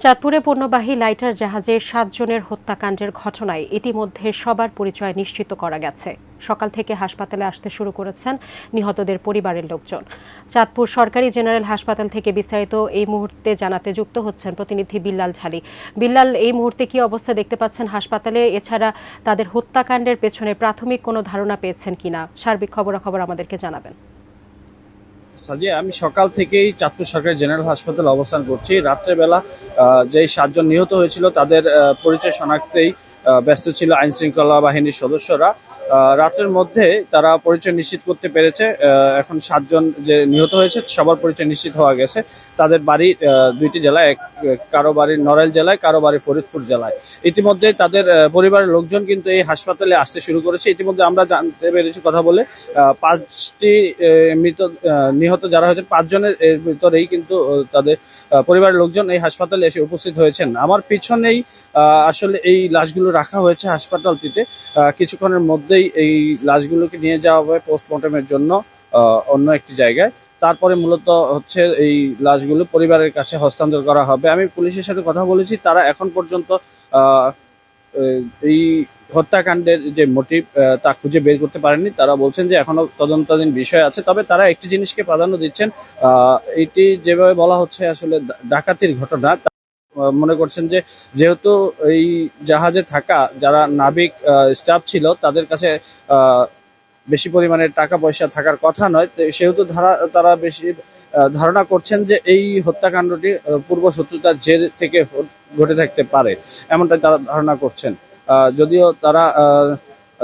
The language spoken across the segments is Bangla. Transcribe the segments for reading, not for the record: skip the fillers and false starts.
চাঁদপুরে পণ্যবাহী লাইটার জাহাজে 7 জনের হত্যাকাণ্ডের ঘটনায় ইতিমধ্যে সবার পরিচয় নিশ্চিত করা গেছে। সকাল থেকে হাসপাতালে আসতে শুরু করেছেন নিহতদের পরিবারের লোকজন। চাঁদপুর সরকারি জেনারেল হাসপাতাল থেকে বিস্তারিত এই মুহূর্তে জানাতে যুক্ত হচ্ছেন প্রতিনিধি বিল্লাল ঝালি। বিল্লাল, এই মুহূর্তে কি অবস্থা দেখতে পাচ্ছেন হাসপাতালে? এছাড়া তাদের হত্যাকাণ্ডের পেছনে প্রাথমিক কোনো ধারণা পেয়েছেন কিনা, সার্বিক খবরাখবর আমাদেরকে জানাবেন। সাজিয়া, আমি সকাল থেকেই চাঁদপুর সরকারি জেনারেল হাসপাতালে অবস্থান করছি। রাত্রেবেলা যে 7 জন নিহত হয়েছিল তাদের পরিচয় শনাক্তেই ব্যস্ত ছিল আইন শৃঙ্খলা বাহিনীর সদস্যরা। রাতের মধ্যে তারা পরিচয় নিশ্চিত করতে পেরেছে। এখন 7 জন যে নিহত হয়েছে সবার পরিচয় নিশ্চিত হওয়া গেছে। তাদের বাড়ি দুইটি জেলায়, কারো বাড়ি নড়াইল জেলায়, কারো বাড়ি ফরিদপুর জেলায়। ইতিমধ্যে তাদের পরিবারের লোকজন কিন্তু এই হাসপাতালে আসতে শুরু করেছে। ইতিমধ্যে আমরা জানতে পেরেছি কথা বলে 5টি নিহত যারা হয়েছে 5 জনের ভিতরেই কিন্তু তাদের পরিবারের লোকজন এই হাসপাতালে এসে উপস্থিত হয়েছেন। আমার পিছনেই আসলে এই লাশগুলো রাখা হয়েছে হাসপাতালটিতে। কিছুক্ষণের মধ্যেই এই লাশগুলোকে নিয়ে যাওয়া হবে পোস্টমর্টমের জন্য অন্য একটি জায়গায়। তারপরে মূলত হচ্ছে এই লাশগুলো পরিবারের কাছে হস্তান্তর করা হবে। আমি পুলিশের সাথে কথা বলেছি, তারা এখন পর্যন্ত এই হত্যাকাণ্ডের যে মোটিভ তা খুঁজে বের করতে পারেননি। তারা বলছেন যে এখনো তদন্তাধীন বিষয় আছে। তবে তারা একটি জিনিসকে প্রাধান্য দিচ্ছেন, এটি যেভাবে বলা হচ্ছে আসলে ডাকাতির ঘটনা। মনে করছেন যে যেহেতু এই জাহাজে থাকা যারা নাবিক স্টাফ ছিল তাদের কাছে বেশি পরিমাণে টাকা পয়সা থাকার কথা নয়, সেহেতু তারা বেশি ধারণা করছেন যে এই হত্যাকাণ্ডটি পূর্ব শত্রুতার জের থেকে ঘটে থাকতে পারে, এমনটাই তারা ধারণা করছেন। যদিও তারা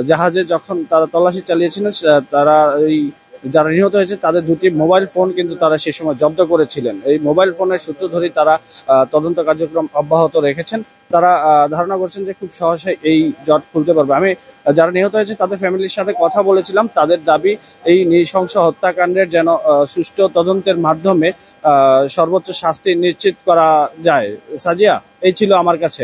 জাহাজে যখন তারা তল্লাশি চালিয়েছিলেন, তারা এই যারা নিহত হয়েছে তাদের 2টি মোবাইল ফোন কিন্তু তারা সে সময় জব্দ করেছিলেন। এই মোবাইল ফোনের সূত্র ধরেই তারা তদন্ত কার্যক্রম অব্যাহত রেখেছেন। তারা ধারণা করছেন যে খুব সহজে এই জট খুলতে পারবে। আমি যারা নিহত হয়েছে তাদের ফ্যামিলির সাথে কথা বলেছিলাম। তাদের দাবি এই নৃশংস হত্যাকাণ্ডের যেন সুষ্ঠু তদন্তের মাধ্যমে সর্বোচ্চ শাস্তি নিশ্চিত করা যায়। সাজিয়া, এই ছিল আমার কাছে।